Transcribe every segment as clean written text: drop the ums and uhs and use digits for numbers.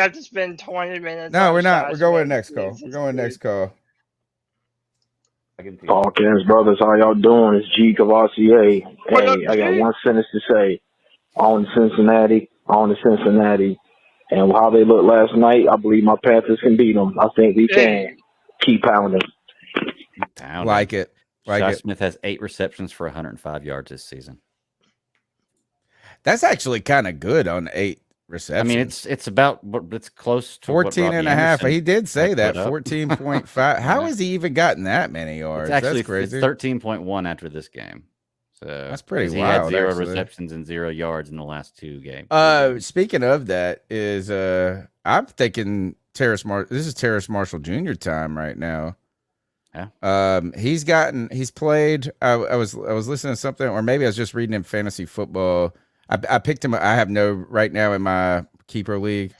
have to spend 20 minutes No, on we're not. We're Josh going Allen. next call. We're Jesus, going next dude. call. Hawkins brothers, how y'all doing? It's G Cavassier. What up, Hey, I got G? one sentence to say on Cincinnati, and how they looked last night. I believe my Panthers can beat them. I think we can. Hey, Keep pounding. Pounding. Like it. Like Josh it. Smith has 8 receptions for 105 yards this season. That's actually kind of good on 8 receptions. I mean, it's about it's close to 14 what and Robbie a half. Anderson He did say had that put up. 14.5. How has he even gotten that many yards? It's actually That's crazy. it's 13.1 after this game. So that's pretty 'cause wild. He had 0 actually. receptions and 0 yards in the last 2 games. Speaking of that, is I'm thinking Terrace this is Terrace Marshall Jr. time right now. Yeah. He's played. I was listening to something, or maybe I was just reading in fantasy football. I picked him. I have no right now in my keeper league.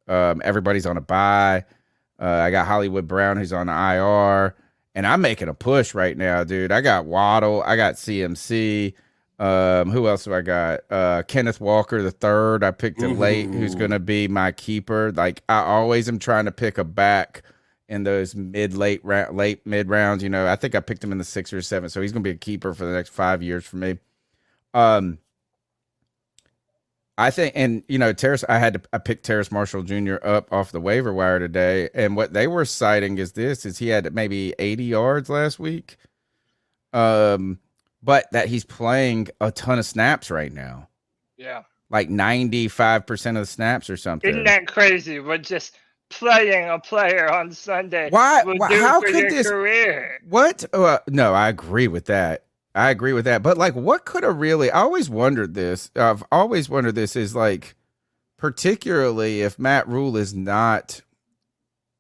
Everybody's on a bye. I got Hollywood Brown who's on the IR, and I'm making a push right now, dude. I got Waddle. I got CMC. Who else do I got? Kenneth Walker the third. I picked him late. Who's gonna be my keeper? Like I always am trying to pick a back in those mid mid rounds. You know, I think I picked him in the 6 or 7, so he's gonna be a keeper for the next 5 years for me. I think, and you know, I picked Terrace Marshall Jr. up off the waiver wire today, and what they were citing is he had maybe 80 yards last week, but that he's playing a ton of snaps right now. Yeah, like 95% of the snaps or something. Isn't that crazy? We're just playing a player on Sunday. Why? Will Why do how for could your this? career. What? No, I agree with that. But like, what could have really? I always wondered this. I've always wondered this is like, particularly if Matt Rule was not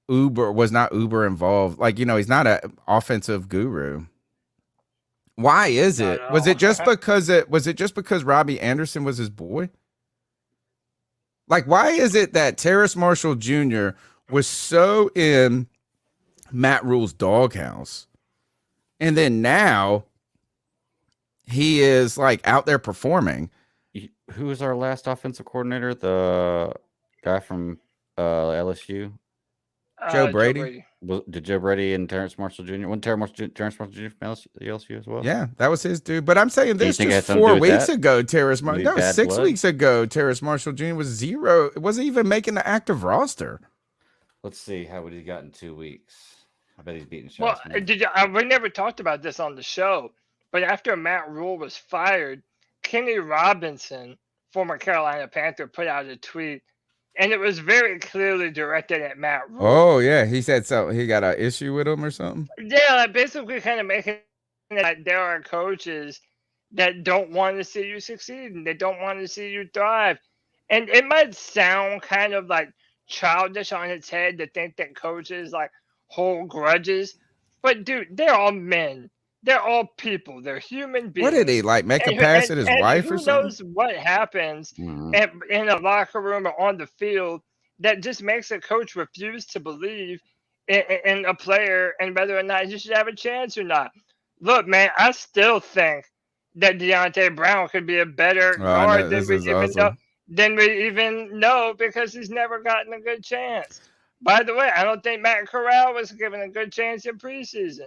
uber involved. Like, you know, he's not an offensive guru. Why is it? Was it just because Robbie Anderson was his boy? Like, why is it that Terrace Marshall Jr. was so in Matt Rule's doghouse, and then now he is like out there performing? Who was our last offensive coordinator? The guy from LSU? Joe Brady. Did Joe Brady and Terrace Marshall Jr. Wasn't Terrace Marshall Jr. from LSU as well? Yeah, that was his dude. But I'm saying this just 4 weeks ago, Terrace Marshall. No, 6 blood? weeks ago, Terrace Marshall Jr. was 0. It wasn't even making the active roster. Let's see. How would he got in 2 weeks? I bet he's beating Well, shots. we never talked about this on the show, but after Matt Rule was fired, Kenny Robinson, former Carolina Panther, put out a tweet, and it was very clearly directed at Matt Rule. Oh, yeah. He said so. He got an issue with him or something? Yeah, like basically kind of making that there are coaches that don't want to see you succeed and they don't want to see you thrive. And it might sound kind of like childish on its head to think that coaches like hold grudges, but dude, they're all men. They're all people. They're human beings. What did he like? Make a pass at his wife or something? Who knows what happens in a locker room or on the field that just makes a coach refuse to believe in a player and whether or not he should have a chance or not. Look, man, I still think that Deontay Brown could be a better guard than we even know because he's never gotten a good chance. By the way, I don't think Matt Corral was given a good chance in preseason.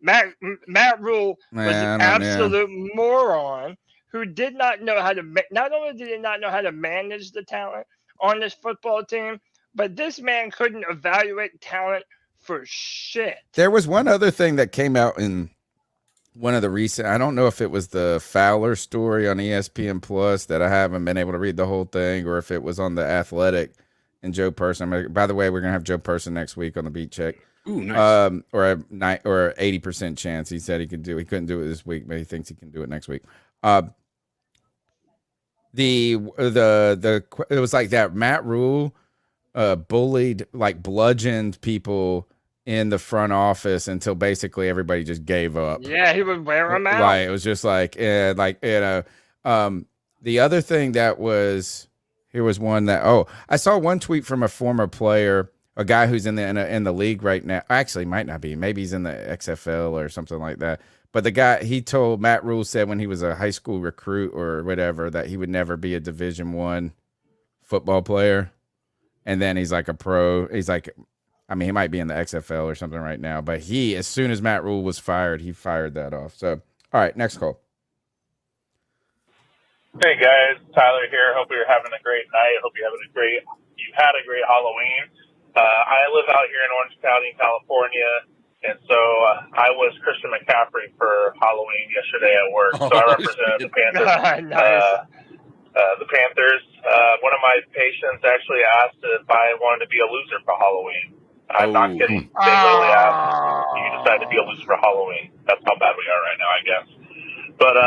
Matt Rule was an absolute moron who did not know how to. Not only did he not know how to manage the talent on this football team, but this man couldn't evaluate talent for shit. There was one other thing that came out in one of the recent. I don't know if it was the Fowler story on ESPN Plus that I haven't been able to read the whole thing, or if it was on the Athletic and Joe Person. By the way, we're gonna have Joe Person next week on the Beat Check. Ooh, nice. Or a 80% chance. He said he couldn't do it this week, but he thinks he can do it next week. It was like that Matt Rule bullied, like bludgeoned people in the front office until basically everybody just gave up. Yeah, he would wear them out. Like, it was just like, the other thing that was, here was one that, I saw one tweet from a former player, a guy who's in the league right now. Actually, might not be. Maybe he's in the XFL or something like that. But the guy, he told Matt Rule said when he was a high school recruit or whatever that he would never be a Division I football player. and then he's like a pro. He's like, I mean, he might be in the XFL or something right now, but as soon as Matt Rule was fired, he fired that off. So, all right, next call. Hey guys, Tyler here. Hope you're having a great night. Hope you've had a great Halloween. I live out here in Orange County, California, and so I was Christian McCaffrey for Halloween yesterday at work. So I represented the Panthers. Nice. The Panthers. One of my patients actually asked if I wanted to be a loser for Halloween. I'm not kidding. They literally asked, "Do you decide to be a loser for Halloween?" That's how bad we are right now, I guess. But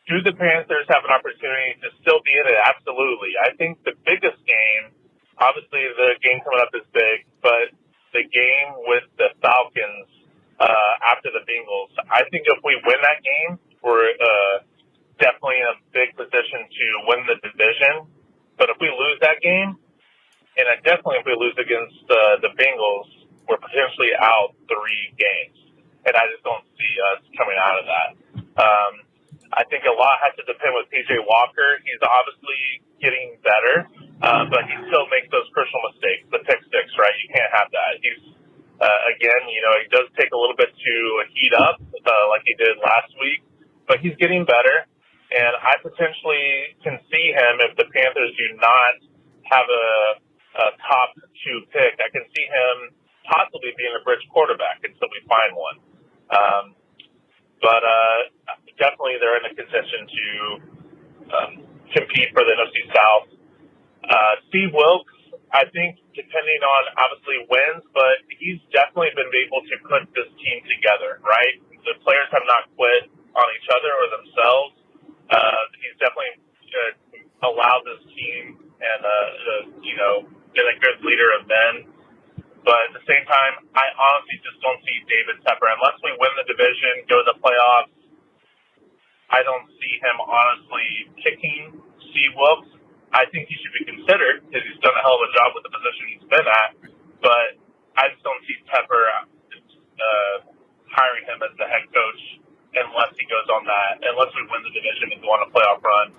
do the Panthers have an opportunity to still be in it? Absolutely. I think the biggest game, obviously the game coming up is big, but the game with the Falcons after the Bengals, I think if we win that game, we're definitely in a big position to win the division. But if we lose that game, and definitely if we lose against the Bengals, we're potentially out 3 games. And I just don't see us coming out of that. I think a lot has to depend with P.J. Walker. He's obviously getting better, but he still makes those crucial mistakes, the pick six, right? You can't have that. He's, again, he does take a little bit to heat up like he did last week, but he's getting better. And I potentially can see him if the Panthers do not have a top 2 pick. I can see him possibly being a bridge quarterback until we find one. But definitely they're in a position to compete for the NFC South. Steve Wilks, I think, depending on obviously wins, but he's definitely been able to put this team together, right? The players have not quit on each other or themselves. He's definitely allowed this team and, been a good leader of men. But at the same time, I honestly just don't see David Tepper. Unless we win the division, go to the playoffs, I don't see him honestly kicking Steve Wilks. I think he should be considered because he's done a hell of a job with the position he's been at. But I just don't see Tepper hiring him as the head coach unless he goes on that. Unless we win the division and go on a playoff run,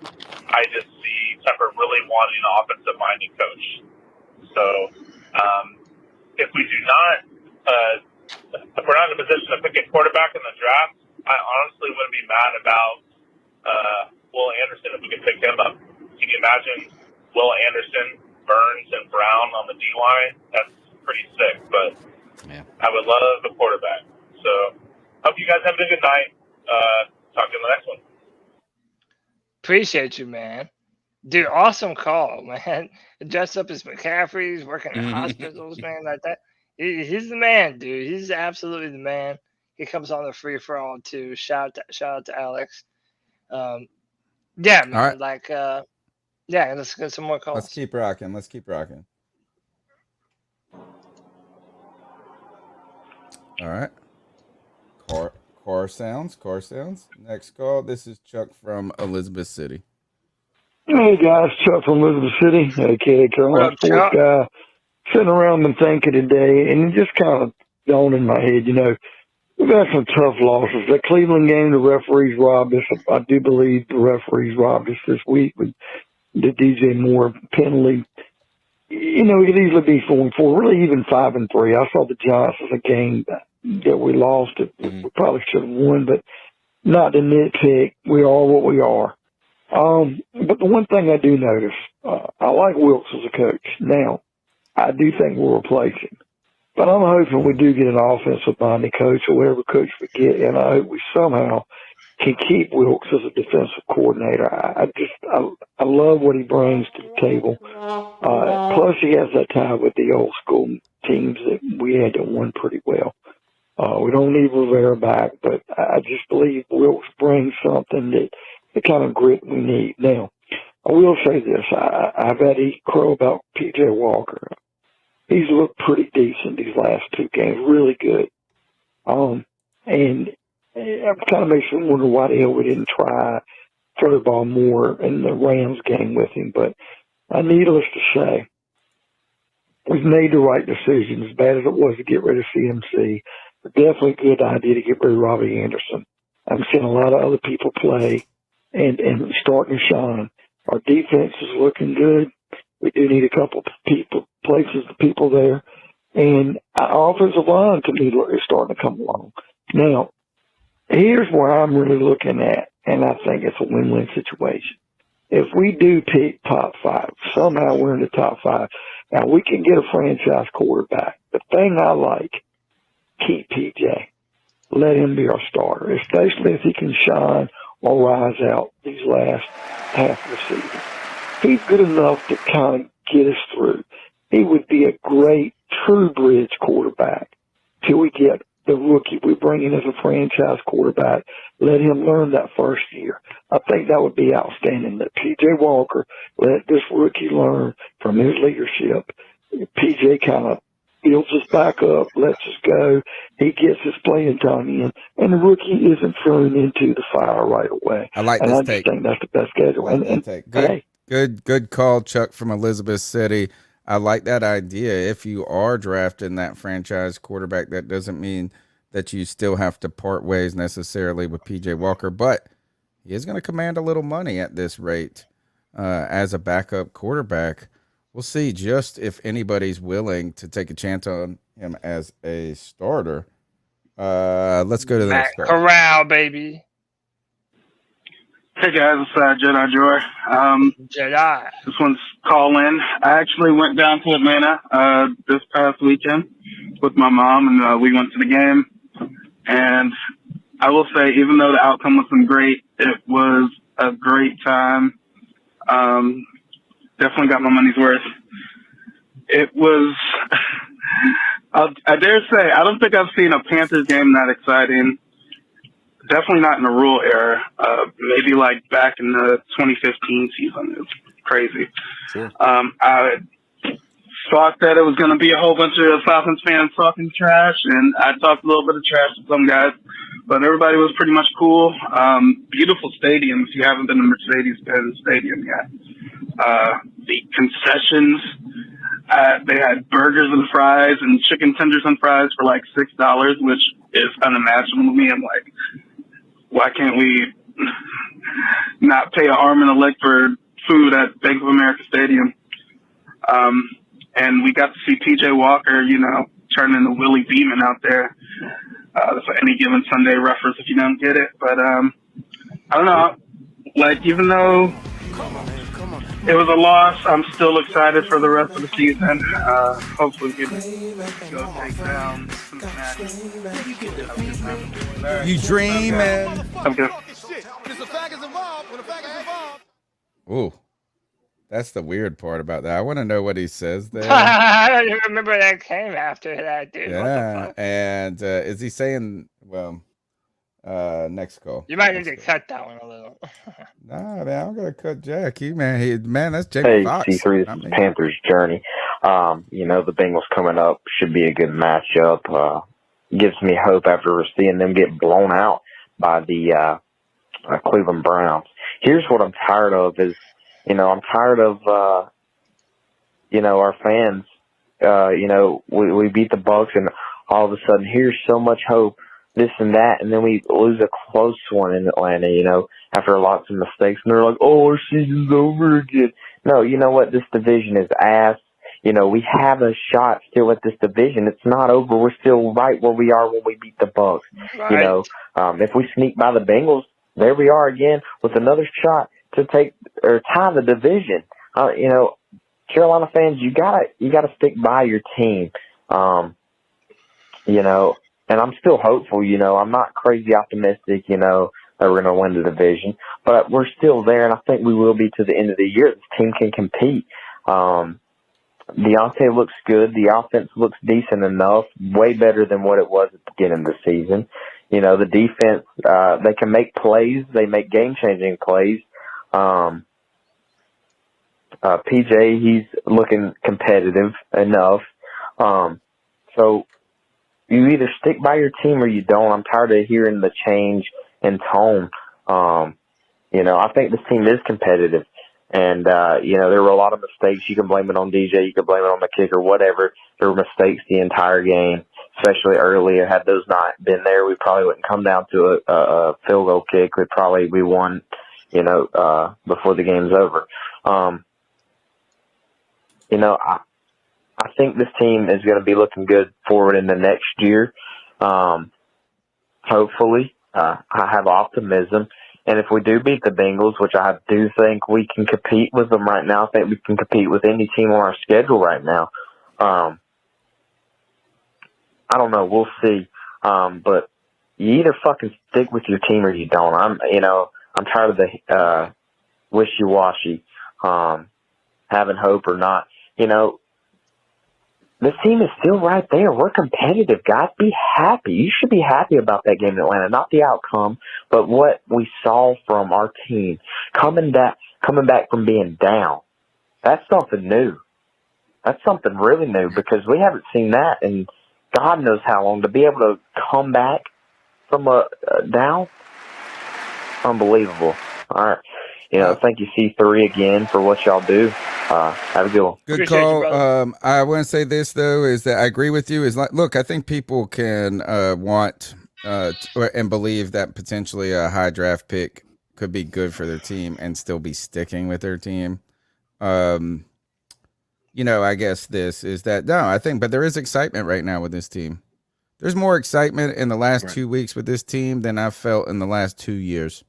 I just see Tepper really wanting an offensive-minded coach. So if we do not, if we're not in a position to pick a quarterback in the draft, I honestly wouldn't be mad about Will Anderson if we could pick him up. Can you imagine Will Anderson, Burns, and Brown on the D-line? That's pretty sick, but yeah. I would love a quarterback. So hope you guys have a good night. Talk to you in the next one. Appreciate you, man. Dude, awesome call, man. Dressed up as McCaffrey, he's working in hospitals, man, like that. He's the man, dude. He's absolutely the man. He comes on the free for all too. Shout out to Alex. Yeah, man. All right. Yeah, let's get some more calls. Let's keep rocking. All right. Car sounds. Next call. This is Chuck from Elizabeth City. Hey guys, Chuck from Elizabeth City, aka Carolina sports guy. Sitting around and thinking today, and it just kind of dawned in my head, we've had some tough losses. The Cleveland game, the referees robbed us. I do believe the referees robbed us this week with the DJ Moore penalty. We could easily be 4-4, really even 5-3. I saw the Giants as a game that we lost. We probably should have won, but not to nitpick. We are what we are. But the one thing I do notice, I like Wilks as a coach. Now, I do think we'll replace him. But I'm hoping we do get an offensive-minded coach or whatever coach we get, and I hope we somehow can keep Wilks as a defensive coordinator. I love what he brings to the table. Plus, he has that tie with the old school teams that we had that won pretty well. We don't need Rivera back, but I just believe Wilks brings something that the kind of grit we need. Now, I will say this. I've had to eat crow about P.J. Walker. He's looked pretty decent these last 2 games, really good. And it kind of makes me wonder why the hell we didn't try throw the ball more in the Rams game with him. But needless to say, we've made the right decision, as bad as it was to get rid of CMC. Definitely a good idea to get rid of Robbie Anderson. I'm seeing a lot of other people play and starting to shine. Our defense is looking good. We do need a couple of people there. And our offensive line, to me, is starting to come along. Now, here's where I'm really looking at, and I think it's a win-win situation. If we do pick top 5, somehow we're in the top 5, now we can get a franchise quarterback. The thing I like, keep PJ. Let him be our starter, especially if he can shine or rise out these last half of the season. He's good enough to kind of get us through. He would be a great true bridge quarterback till we get the rookie we bring in as a franchise quarterback. Let him learn that first year. I think that would be outstanding. That P.J. Walker let this rookie learn from his leadership. P.J. kind of builds us back up, lets us go. He gets his playing time in, and the rookie isn't thrown into the fire right away. I like and this I take. just think that's the best schedule. Good call, Chuck from Elizabeth City. I like that idea. If you are drafting that franchise quarterback, that doesn't mean that you still have to part ways necessarily with P.J. Walker, but he is going to command a little money at this rate as a backup quarterback. We'll see just if anybody's willing to take a chance on him as a starter. Let's go to the next call. Corral, baby. Hey guys, it's Jedi Joy. Jedi. This one's call in. I actually went down to Atlanta this past weekend with my mom, and we went to the game. And I will say, even though the outcome wasn't great, it was a great time. Definitely got my money's worth. It was, I dare say, I don't think I've seen a Panthers game that exciting. Definitely not in the rural era. Maybe like back in the 2015 season. It was crazy. Sure. I thought that it was going to be a whole bunch of Falcons fans talking trash, and I talked a little bit of trash to some guys, but everybody was pretty much cool. Beautiful stadium if you haven't been to Mercedes-Benz Stadium yet. The concessions, they had burgers and fries and chicken tenders and fries for like $6, which is unimaginable to me. I'm like, why can't we not pay an arm and a leg for food at Bank of America Stadium? And we got to see P.J. Walker, turn into Willie Beeman out there. That's an Any Given Sunday reference if you don't get it. But I don't know. Like, even though it was a loss, I'm still excited for the rest of the season. Hopefully we can go take down Cincinnati. You dreaming? I'm good. Ooh, that's the weird part about that. I want to know what he says there. I don't even remember that came after that, dude. Yeah, and is he saying, next call. You might need to cut that one a little. Nah, man, I'm going to cut Jackie, man. That's Jake Fox. Hey, C3, this is Panthers Journey. The Bengals coming up should be a good matchup. Gives me hope after seeing them get blown out by the Cleveland Browns. Here's what I'm tired of is, I'm tired of, our fans. We beat the Bucks, and all of a sudden, here's so much hope, this and that, and then we lose a close one in Atlanta, after lots of mistakes, and they're like, oh, our season's over again. No, you know what? This division is ass. We have a shot still at this division. It's not over. We're still right where we are when we beat the Bucks. Right. If we sneak by the Bengals, there we are again with another shot to take or tie the division. Carolina fans, you gotta stick by your team. And I'm still hopeful. I'm not crazy optimistic. That we're gonna win the division, but we're still there, and I think we will be to the end of the year. This team can compete. Deontay looks good. The offense looks decent enough, way better than what it was at the beginning of the season. The defense, they can make plays. They make game-changing plays. PJ, he's looking competitive enough. So you either stick by your team or you don't. I'm tired of hearing the change in tone. I think this team is competitive. And, there were a lot of mistakes. You can blame it on DJ. You can blame it on the kicker, whatever. There were mistakes the entire game, especially earlier. Had those not been there, we probably wouldn't come down to a field goal kick. We won, before the game's over. I think this team is going to be looking good forward in the next year. Hopefully, I have optimism. And if we do beat the Bengals, which I do think we can compete with them right now, I think we can compete with any team on our schedule right now. I don't know. We'll see. But you either fucking stick with your team or you don't. I'm tired of the wishy-washy, having hope or not. This team is still right there. We're competitive, guys. Be happy. You should be happy about that game in Atlanta, not the outcome, but what we saw from our team coming back from being down. That's something new. That's something really new because we haven't seen that in God knows how long. To be able to come back from a down, unbelievable. All right. Thank you, C3, again, for what y'all do. Have a good one. Good call. I want to say this, though, is that I agree with you. Look, I think people can want and believe that potentially a high draft pick could be good for their team and still be sticking with their team. I guess this is that. No, I think, but there is excitement right now with this team. There's more excitement in the last 2 weeks with this team than I've felt in the last 2 years.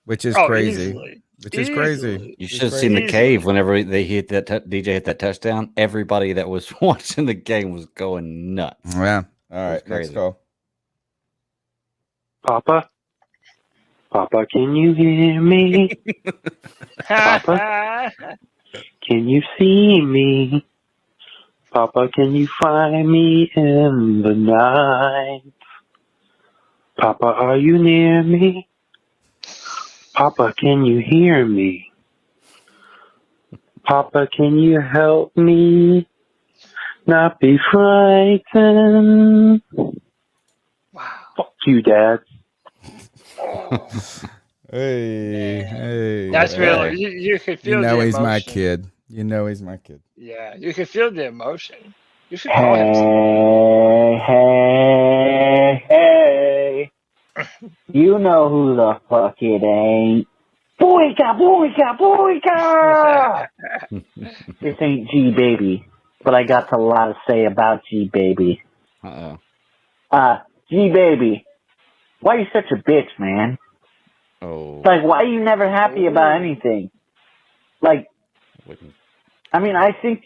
Which is crazy. Easily. Which is crazy. You should have seen the cave whenever they hit that DJ hit that touchdown. Everybody that was watching the game was going nuts. Yeah. All right. Next call. Papa, can you hear me? Papa, can you see me? Papa, can you find me in the night? Papa, are you near me? Papa, can you hear me? Papa, can you help me not be frightened? Wow. Fuck you, Dad. Hey. That's real. You could feel the emotion. He's my kid. He's my kid. Yeah, you can feel the emotion. You should call him something. Hey. You know who the fuck it ain't. Boyka! This ain't G Baby, but I got a lot to say about G Baby. Uh-oh. G Baby, why you such a bitch, man? Oh. Like, why are you never happy about anything? Like, I mean, I think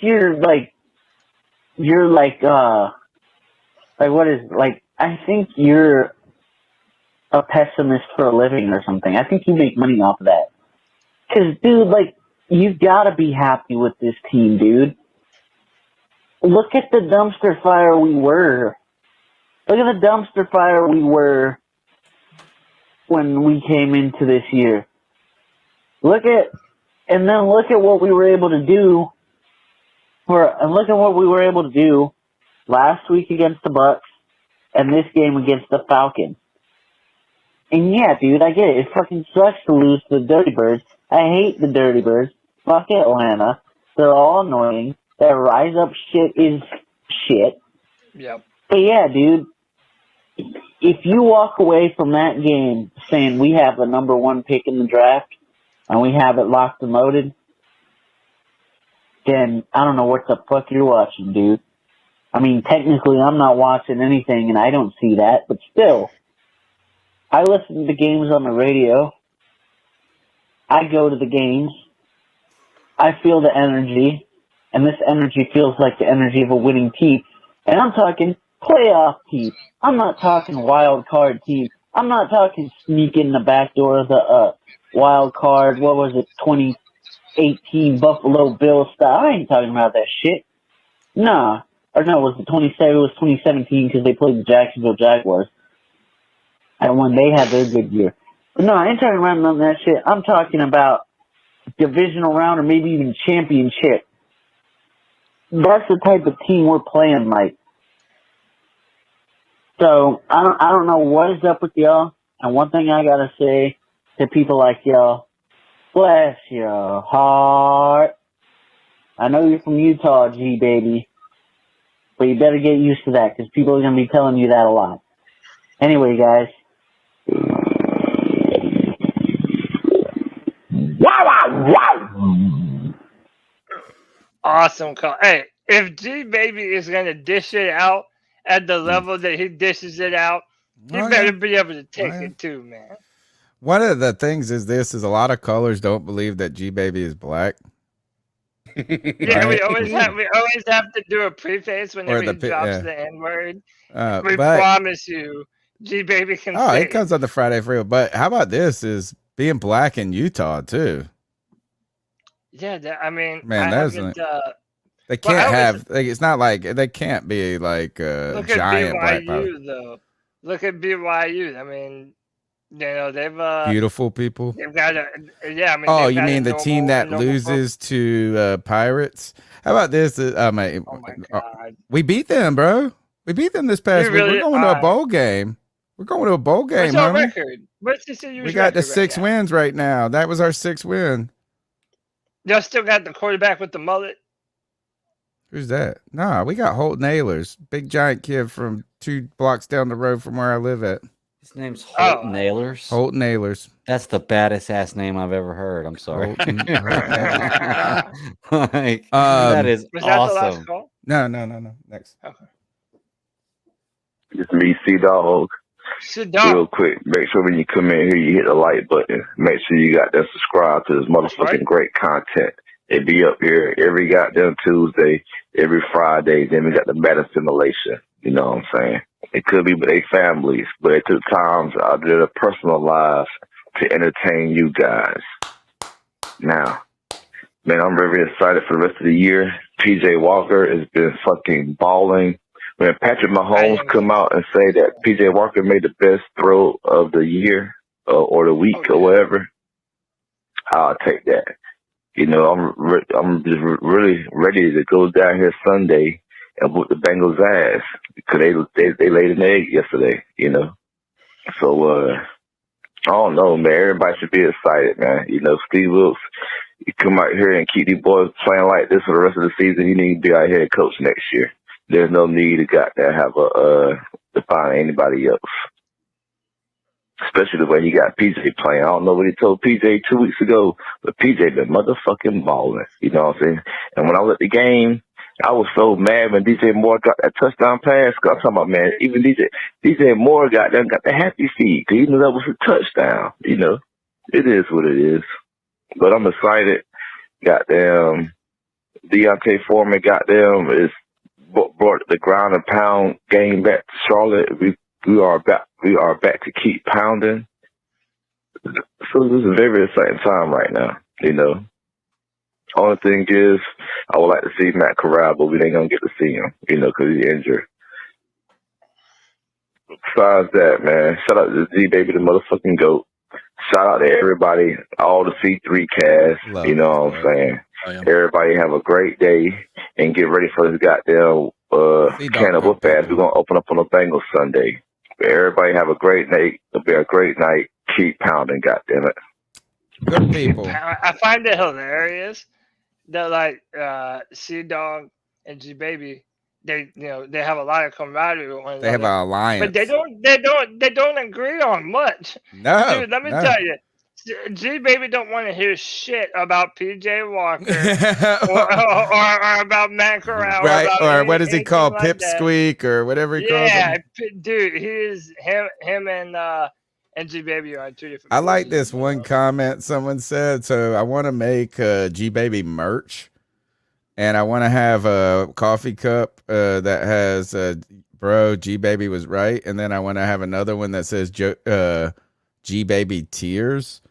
I think you're a pessimist for a living or something. I think you make money off of that. Cause, dude, you gotta be happy with this team, dude. Look at the dumpster fire we were. Look at the dumpster fire we were when we came into this year. Look at what we were able to do last week against the Bucks and this game against the Falcons. And yeah, dude, I get it. It fucking sucks to lose to the Dirty Birds. I hate the Dirty Birds. Fuck Atlanta. They're all annoying. That rise up shit is shit. Yep. But yeah, dude, if you walk away from that game saying we have the number 1 pick in the draft and we have it locked and loaded, then I don't know what the fuck you're watching, dude. I mean, technically I'm not watching anything and I don't see that, but still. I listen to the games on the radio. I go to the games. I feel the energy. And this energy feels like the energy of a winning team. And I'm talking playoff team. I'm not talking wild card team. I'm not talking sneak in the back door of the wild card, 2018 Buffalo Bills style. I ain't talking about that shit. Nah. Or no, it was 2017 because they played the Jacksonville Jaguars. And when they had their good year. But no, I ain't talking about none of that shit. I'm talking about divisional round or maybe even championship. That's the type of team we're playing like. So, I don't know what is up with y'all. And one thing I gotta say to people like y'all, bless your heart. I know you're from Utah, G baby. But you better get used to that because people are gonna be telling you that a lot. Anyway, guys. Awesome call. Hey, if G Baby is gonna dish it out at the level that he dishes it out, he better be able to take it too, man. One of the things is a lot of callers don't believe that G Baby is black. Yeah, we always have to do a preface whenever he drops yeah. the N word. We but, promise you, G Baby can say he comes on the Friday Free. But how about this? Is being black in Utah too? Yeah, I mean, man, that's they can't have. Like, it's not like they can't be like a giant black BYU though. Look at BYU. I mean, you know they've beautiful people. They've got I mean. Oh, you mean the team that loses to Pirates? How about this? Oh my God, we beat them, bro. We beat them this past week. We're going to a bowl game. We're going to a bowl game. What's our record? What's the CU's We got the record 6 wins right now. That was our 6th win. Y'all still got the quarterback with the mullet? Who's that? Nah, we got Holt Nailers, big giant kid from 2 blocks down the road from where I live at. His name's Holt Nailers. Holt Nailers. That's the baddest ass name I've ever heard. I'm sorry. That is was awesome. That the last call? No. Next. Okay. It's me, C-Dog. Real quick, make sure when you come in here, you hit the like button. Make sure you got that subscribe to this motherfucking great content. It be up here every goddamn Tuesday, every Friday. Then we got the meta simulation. You know what I'm saying? It could be with their families, but they took times out of their personal lives to entertain you guys. Now, man, I'm very excited for the rest of the year. PJ Walker has been fucking balling. When Patrick Mahomes come out and say that PJ Walker made the best throw of the year or the week or whatever, I'll take that. You know, I'm just really ready to go down here Sunday and whoop the Bengals' ass because they laid an egg yesterday. You know, so I don't know, man. Everybody should be excited, man. You know, Steve Wilks, you come out here and keep these boys playing like this for the rest of the season. You need to be our head coach next year. There's no need to have to find anybody else. Especially the way he got PJ playing. I don't know what he told PJ 2 weeks ago, but PJ been motherfucking balling. You know what I'm saying? And when I was at the game, I was so mad when DJ Moore got that touchdown pass. Cause I'm talking about, man, even DJ Moore got the happy feet. Cause he knew that was a touchdown. You know, it is what it is. But I'm excited. Goddamn, Deontay Foreman, goddamn, is brought the ground and pound game back to Charlotte. We are back to keep pounding. So this is a very exciting time right now, you know. Only thing is, I would like to see Matt Corral, but we ain't gonna get to see him, you know, because he's injured. Besides that, man, shout out to G Baby, the motherfucking GOAT. Shout out to everybody, all the C3 cast, you know what I'm saying? Everybody have a great day and get ready for this goddamn can of whoop ass. We're gonna open up on a Bengals Sunday. Everybody have a great night. It'll be a great night. Keep pounding, goddammit. Good people. I find it hilarious that like C-Dog and G Baby, they have a lot of camaraderie with one another. They have an alliance, but they don't agree on much. No, dude, let me tell you. G Baby don't want to hear shit about PJ Walker or about Matt Corral, right? Or what does he call Pipsqueak or whatever he calls him? Yeah, dude, he is him and G Baby are 2 different. I like this one comment someone said. So I want to make G Baby merch, and I want to have a coffee cup that has "Bro, G Baby was right," and then I want to have another one that says G Baby Tears.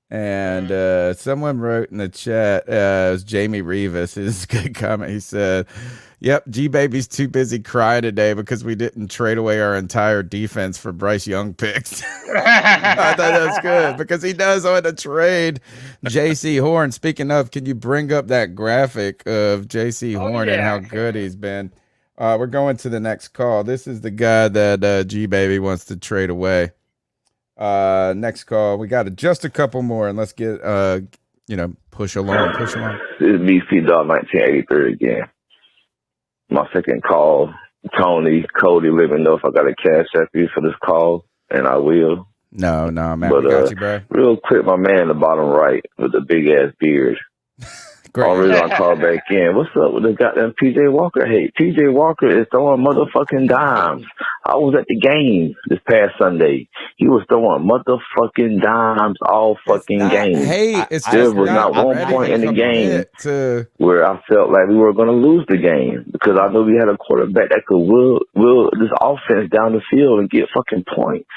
And someone wrote in the chat, it was Jamie Rivas, his good comment. He said, "Yep, G Baby's too busy crying today because we didn't trade away our entire defense for Bryce Young picks." I thought that was good because he does want to trade JC Horn. Speaking of, can you bring up that graphic of JC Horn and how good he's been? We're going to the next call. This is the guy that G Baby wants to trade away. Next call. We got just a couple more, and let's get push along. This is BC Dog 1983 again. My second call. Cody, let me know if I got a cash app you for this call, and I will. No, man, we got you, bro. Real quick, my man in the bottom right with the big ass beard. Only reason I call back in. What's up with the goddamn PJ Walker hate? PJ Walker is throwing motherfucking dimes. I was at the game this past Sunday. He was throwing motherfucking dimes all fucking game. Hey, it's there just was not one point in the game where I felt like we were going to lose the game because I knew we had a quarterback that could will this offense down the field and get fucking points.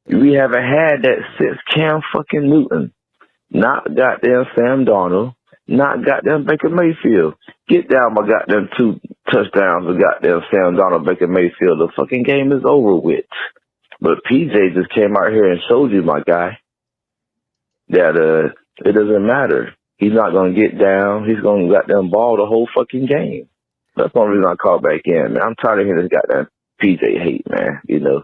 We haven't had that since Cam fucking Newton. Not goddamn Sam Darnold. Not goddamn Baker Mayfield. Get down my goddamn 2 touchdowns with goddamn Sam Darnold, Baker Mayfield. The fucking game is over with. But PJ just came out here and showed you, my guy, that it doesn't matter. He's not going to get down. He's going to goddamn ball the whole fucking game. That's one reason I called back in, man. I'm tired of hearing this goddamn PJ hate, man. You know,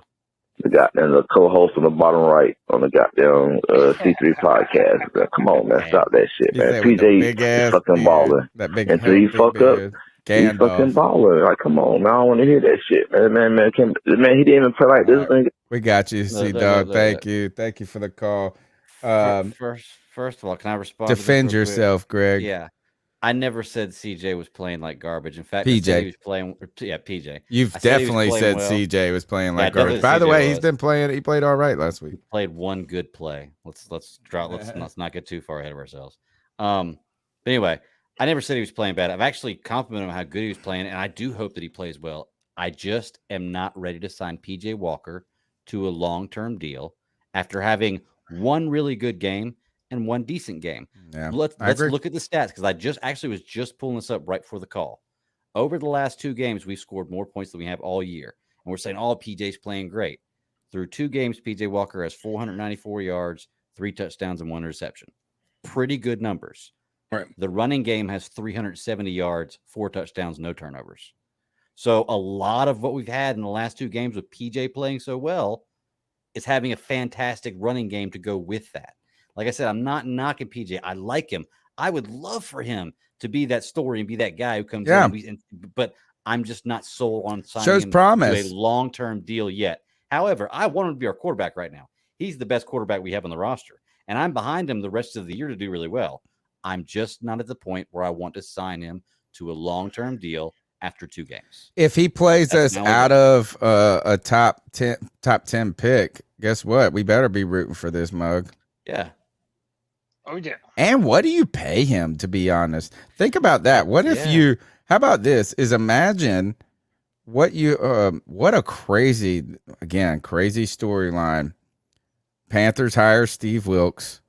the goddamn the co-host on the bottom right on the goddamn C3 podcast. Man, come on, man. Stop that shit, man. PJ is fucking balling. Until he fuck up, he's fucking balling. Like, come on, man. I don't want to hear that shit, man. Man, he didn't even play like this, nigga. We got you, C-Dog. Thank you. Thank you for the call. First of all, can I respond? Defend yourself, Greg. Yeah. I never said CJ was playing like garbage. In fact, PJ. I said he was playing. Yeah, PJ. You've definitely said well. CJ was playing like garbage. By the way, he's been playing. He played all right last week. He played one good play. Let's not get too far ahead of ourselves. But anyway, I never said he was playing bad. I've actually complimented him on how good he was playing, and I do hope that he plays well. I just am not ready to sign PJ Walker to a long-term deal after having one really good game and one decent game. Yeah, let's look at the stats because I was just pulling this up right before the call. Over the last 2 games, we've scored more points than we have all year. And we're saying, PJ's playing great. Through 2 games, PJ Walker has 494 yards, 3 touchdowns, and 1 interception. Pretty good numbers. Right. The running game has 370 yards, 4 touchdowns, no turnovers. So a lot of what we've had in the last 2 games with PJ playing so well is having a fantastic running game to go with that. Like I said, I'm not knocking PJ. I like him. I would love for him to be that story and be that guy who comes in. But I'm just not sold on signing him to a long-term deal yet. However, I want him to be our quarterback right now. He's the best quarterback we have on the roster. And I'm behind him the rest of the year to do really well. I'm just not at the point where I want to sign him to a long-term deal after 2 games. If he plays us out of a top 10 pick, guess what? We better be rooting for this mug. Yeah. Oh, yeah. And what do you pay him, to be honest? Think about that. What if how about this? Imagine what a crazy storyline. Panthers hire Steve Wilks,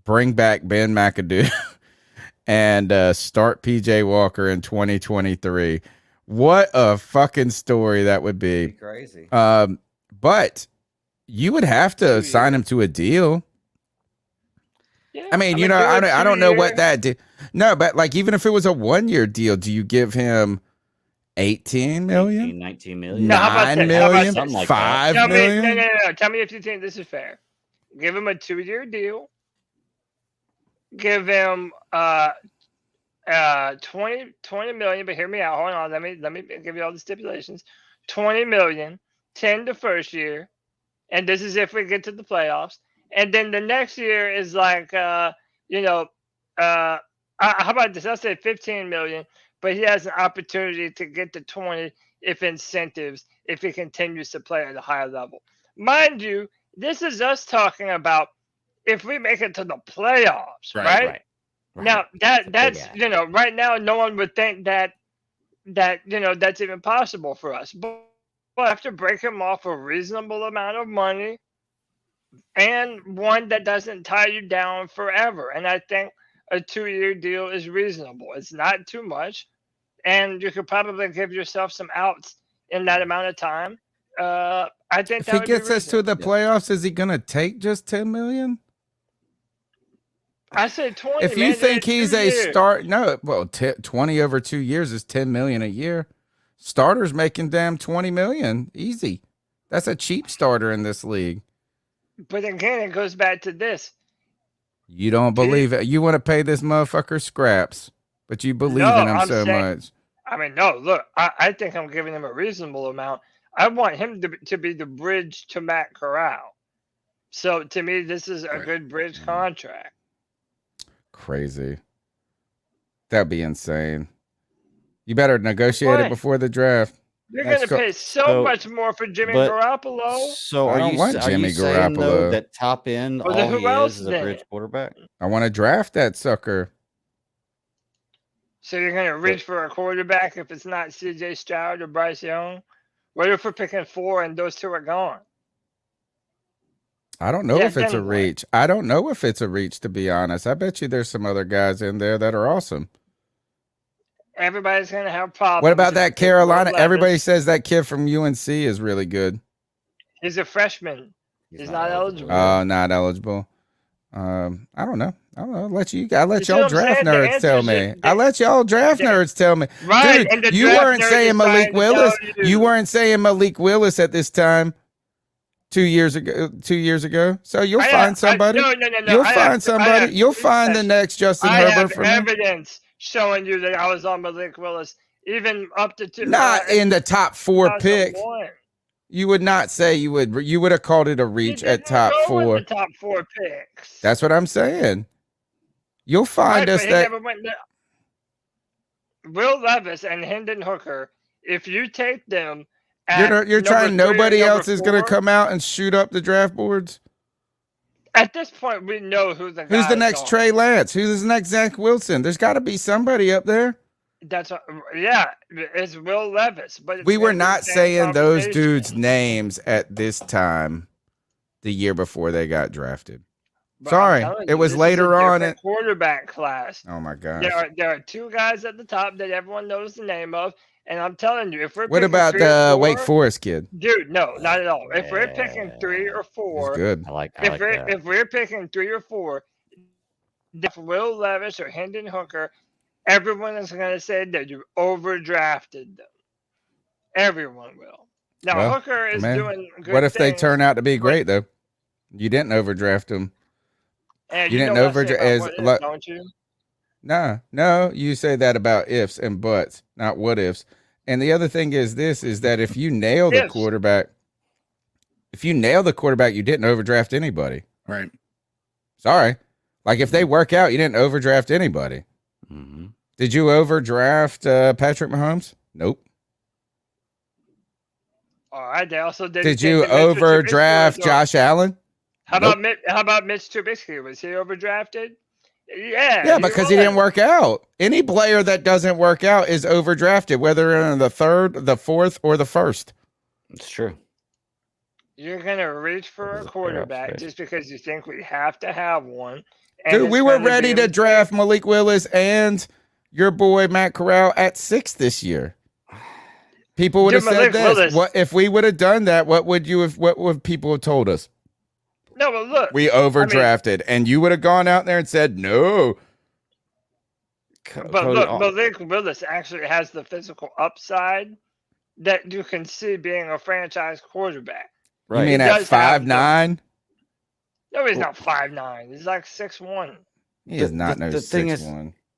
bring back Ben McAdoo, and start PJ Walker in 2023. What a fucking story that would be. Crazy. But you would have to sign him to a deal. Yeah, I mean, I don't know what that did. No, but like, even if it was a 1-year deal, do you give him 18 million? 19 million? No, how about 9 million? Something like 5 that. million? No. Tell me if you think this is fair. Give him a 2-year deal. Give him 20 million, but hear me out. Hold on. Let me give you all the stipulations. 20 million, 10 the first year, and this is if we get to the playoffs. And then the next year is like, how about this? I'll say 15 million, but he has an opportunity to get to 20 if he continues to play at a higher level. Mind you, this is us talking about if we make it to the playoffs, right? Now that's right now no one would think that that's even possible for us. But we have to break him off a reasonable amount of money and one that doesn't tie you down forever. And I think a 2-year deal is reasonable. It's not too much. And you could probably give yourself some outs in that amount of time. I think if he gets us to the playoffs, is he going to take just 10 million? I said 20. If you think he's a start, 20 over 2 years is 10 million a year. Starters making damn 20 million. Easy. That's a cheap starter in this league. But again, it goes back to this. You don't believe it. You want to pay this motherfucker scraps, but you believe in him much. I mean, no, look, I think I'm giving him a reasonable amount. I want him to be the bridge to Matt Corral. So to me, this is a good bridge contract. Crazy. That'd be insane. You better negotiate it before the draft. You're going to pay so much more for Jimmy Garoppolo. So I are don't you, want are Jimmy you saying, though, Garoppolo. that top end, Well, all who he else is a then? bridge quarterback? I want to draft that sucker. So you're going to reach for a quarterback if it's not C.J. Stroud or Bryce Young? What if we're picking 4 and those 2 are gone? I don't know if it's a reach. I don't know if it's a reach, to be honest. I bet you there's some other guys in there that are awesome. Everybody's going to have problems. What about that Carolina? Everybody says that kid from UNC is really good. He's a freshman. He's not eligible. Oh, not eligible. I don't know. I let y'all saying? draft The nerds tell answers me. are- I let y'all draft nerds tell me. Right, and Dude, the you draft weren't nerd saying is Malik trying to Willis. tell you. You weren't saying Malik Willis at this time 2 years ago. 2 years ago. So you'll find somebody. No. You'll find somebody. You'll find the next Justin Herbert for me. I have evidence showing you that I was on Malik Willis, even up to 2. Not in the top 4 pick. You would not say you would. You would have called it a reach at top 4. The top 4 picks. That's what I'm saying. You'll find us that. Will Levis and Hendon Hooker, if you take them, You're trying. Nobody else is going to come out and shoot up the draft boards. At this point, we know who's the next Trey Lance? Who's the next Zach Wilson? There's got to be somebody up there. It's Will Levis. But we were not saying those dudes' names at this time, the year before they got drafted. But sorry, it was later on. Quarterback class. Oh my gosh! There are 2 guys at the top that everyone knows the name of, and I'm telling you, if we're what about the Wake Forest kid? Dude, no, not at all. If we're picking 3 or 4, he's good. I like if we're picking 3 or 4, if Will Levis or Hendon Hooker, everyone is going to say that you overdrafted them. Everyone will. Now Hooker is doing good. What if they turn out to be great though? You didn't overdraft them. And you didn't overdraft, don't you? No. You say that about ifs and buts, not what ifs. And the other thing is that if you nail the quarterback, you didn't overdraft anybody. Right. Sorry. Like if they work out, you didn't overdraft anybody. Mm-hmm. Did you overdraft Patrick Mahomes? Nope. All right. They also did. Did you overdraft Josh Allen? How about Mitch Trubisky? Was he overdrafted? Yeah. Yeah, because he didn't work out. Any player that doesn't work out is overdrafted, whether in the 3rd, the 4th, or the 1st. It's true. You're gonna reach for a quarterback just because you think we have to have one. Dude, we were ready to draft Malik Willis and your boy Matt Corral at 6 this year. People would have said this. What if we would have done that? What would people have told us? No, but look, we overdrafted, and you would have gone out there and said no. But look, Malik Willis actually has the physical upside that you can see being a franchise quarterback. Right. You mean at 5'9"? No, he's not 5'9". He's like 6'1". He is not no 6'1". The thing is,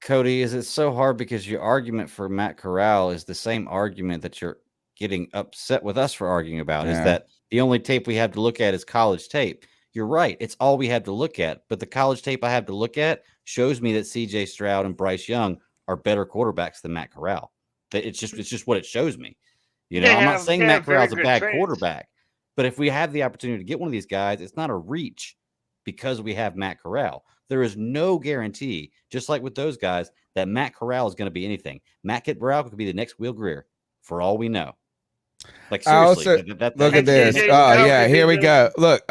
Cody, is it's so hard because your argument for Matt Corral is the same argument that you're getting upset with us for arguing about. Is that the only tape we have to look at is college tape. You're right. It's all we have to look at. But the college tape I have to look at shows me that C.J. Stroud and Bryce Young are better quarterbacks than Matt Corral. It's just what it shows me. You know, I'm not saying Matt Corral's a bad quarterback, but if we have the opportunity to get one of these guys, it's not a reach because we have Matt Corral. There is no guarantee, just like with those guys, that Matt Corral is going to be anything. Matt Corral could be the next Will Grier, for all we know. Like seriously, look at this. Oh yeah, here we go. Look.